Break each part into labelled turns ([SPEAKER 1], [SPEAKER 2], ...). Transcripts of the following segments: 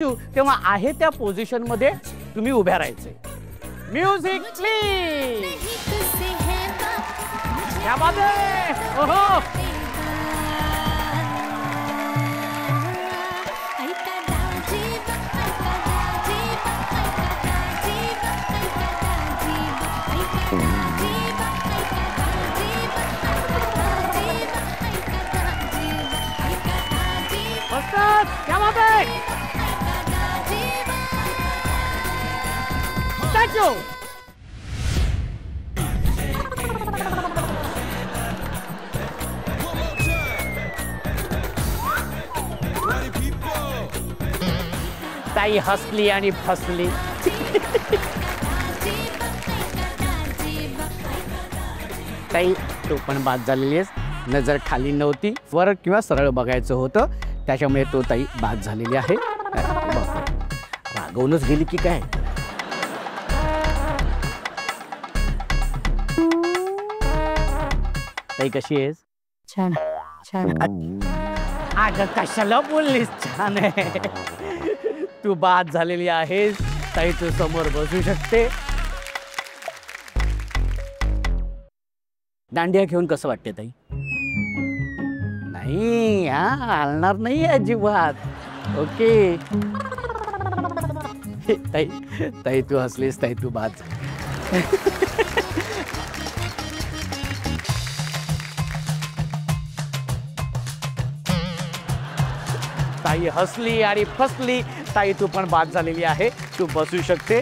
[SPEAKER 1] तेव्हा आहे त्या पोझिशन मध्ये तुम्ही उभ्या राहायचे। Music please. क्या बात है, ओहो क्या बात है, थैंक यू। ताई हसली आणि फसली। ताई तू पण बाद झालेली आहेस, नजर खाली नव्हती, वर किंवा सरळ बघायचं होतं, त्याच्यामुळे तो ताई बाद झालेली आहे। रागवूनच गेली की काय? ताई कशी आहेस?
[SPEAKER 2] छान छान।
[SPEAKER 1] अगं कशाला बोललीस छान आहे? तू बाद झालेली आहेस, ताई तू समोर बसू शकते। दांडिया घेऊन कसं वाटते ताई? नाही हा, हलणार नाही अजिबात। ओके ताई, ताई तू हसलीस, ताई तू बाद ताई हसली आणि फसली। ताई तू पण बाद झालेली आहे, तू बसू शकते।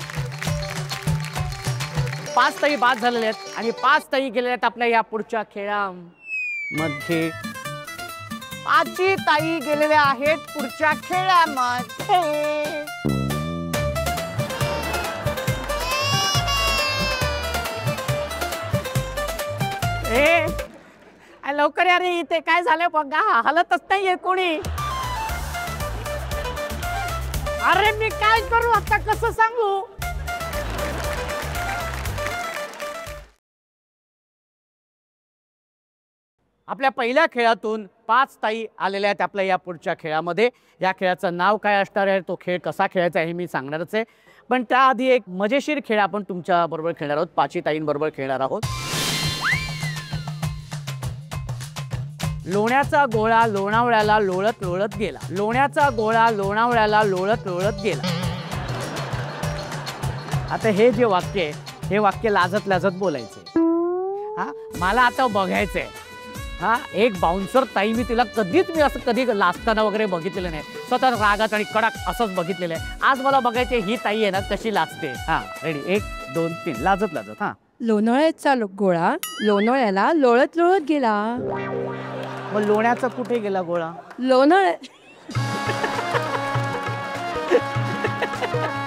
[SPEAKER 1] 5 ताई बाद झालेल्या आहेत आणि 5 ताई गेलेल्या आहेत आपल्या या पुढच्या खेळामध्ये। 5 ताई गेलेल्या आहेत पुढच्या खेळामध्ये। लवकर या रे, इथे काय झालं बघा, हलतच नाहीये कोणी। अरे मी काय करू आता, कसं सांगू? आपल्या पहिल्या खेळातून 5 ताई आलेल्या आहेत आपल्या या पुढच्या खेळामध्ये। या खेळाचं नाव काय असणार आहे, तो खेळ कसा खेळायचा आहे मी सांगणारच आहे, पण त्याआधी एक मजेशीर खेळ आपण तुमच्या बरोबर खेळणार आहोत, 5 ताईंबरोबर खेळणार आहोत। लोण्याचा गोळा लोणावळ्याला लोळत लोळत गेला। लोण्याचा गोळा लोणावळ्याला लोळत लोळत गेला। आता हे जे वाक्य आहे, हे वाक्य लाजत लाजत बोलायचे। हा मला आता बघायचंय, हा एक बाउन्सर ताई, मी तिला कधीच असं कधी लाजताना वगैरे बघितलेलं नाही, स्वतः रागात आणि कडक असंच बघितलेलं आहे। आज मला बघायचे ही ताई आहे ना कशी लाजते। हा रेडी, 1 2 3 लाजत लाजत। हा
[SPEAKER 2] लोणावळ्याचा गोळा लोणावळ्याला लोळत लोळत गेला।
[SPEAKER 1] मग लोण्याचा कुठे गेला गोळा?
[SPEAKER 2] लोणावळ्या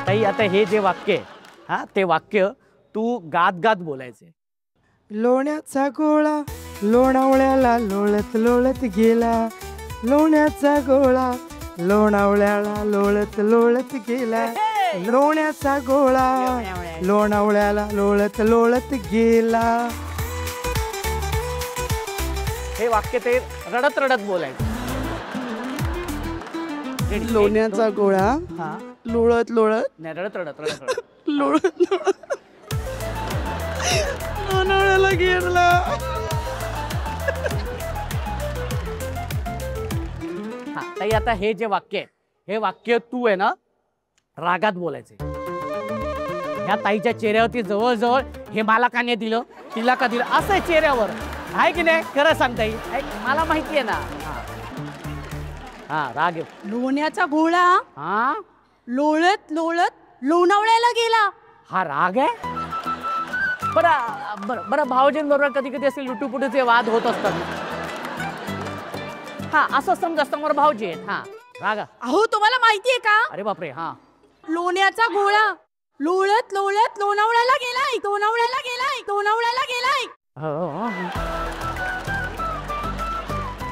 [SPEAKER 1] ताई आता हे जे वाक्य आहे, हा ते वाक्य तू गात गात बोलायचे।
[SPEAKER 3] लोण्याचा गोळा लोणावळ्याला लोळत लोळत गेला। लोण्याचा गोळा लोणावळ्याला लोळत लोळत गेला। लोण्याचा गोळा लोणावळ्याला लोळत लोळत गेला।
[SPEAKER 1] हे वाक्य ते रडत रडत बोलायचं।
[SPEAKER 3] लोण्याचा गोळा
[SPEAKER 1] हा
[SPEAKER 3] लोळत लोळत
[SPEAKER 1] नाही, रडत रडत रडत रडत
[SPEAKER 3] लोळत लोळत लोणावळ्याला गेला।
[SPEAKER 1] हा ताई आता हे जे वाक्य आहे, हे वाक्य तू आहे ना रागात बोलायचे। ह्या ताईच्या चेहऱ्यावरती जवळ जवळ हे मला का नाही दिलं, तिला का दिलं, असं चेहऱ्यावर आहे की नाही? खरं सांग ताई, मला माहिती आहे ना। हा राग आहे।
[SPEAKER 2] लोण्याचा गोळा
[SPEAKER 1] हा
[SPEAKER 2] लोळत लोळत लोणावळ्याला गेला।
[SPEAKER 1] हा राग आहे। बरं बरं भावजींबरोबर कधी कधी असे लुटूपुटूचे वाद होत असतात। हा असं समजा समोर भाऊजी आहेत, हा रागा।
[SPEAKER 2] अहो तुम्हाला माहितीये का?
[SPEAKER 1] अरे बापरे, हा
[SPEAKER 2] लोण्याचा गोळा लोळत लोळत लोणावळ्याला गेलाय, लोणावळ्याला गेलाय, लोणावळ्याला गेलाय।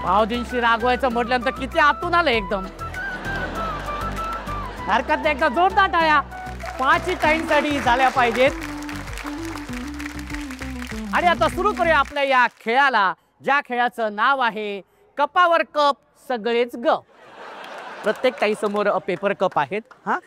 [SPEAKER 1] भाऊजींशी रागवायचं म्हटल्यानंतर किती आतून आलं एकदम। हरकत नाही, एकदा जोरदार टाळ्या 5 ताईंसाठी झाल्या पाहिजेत। आणि आता सुरू करूया आपल्या या खेळाला, ज्या खेळाचं नाव आहे कपावर कप सगळेच ग। प्रत्येक ताई समोर पेपर कप आहेत. हा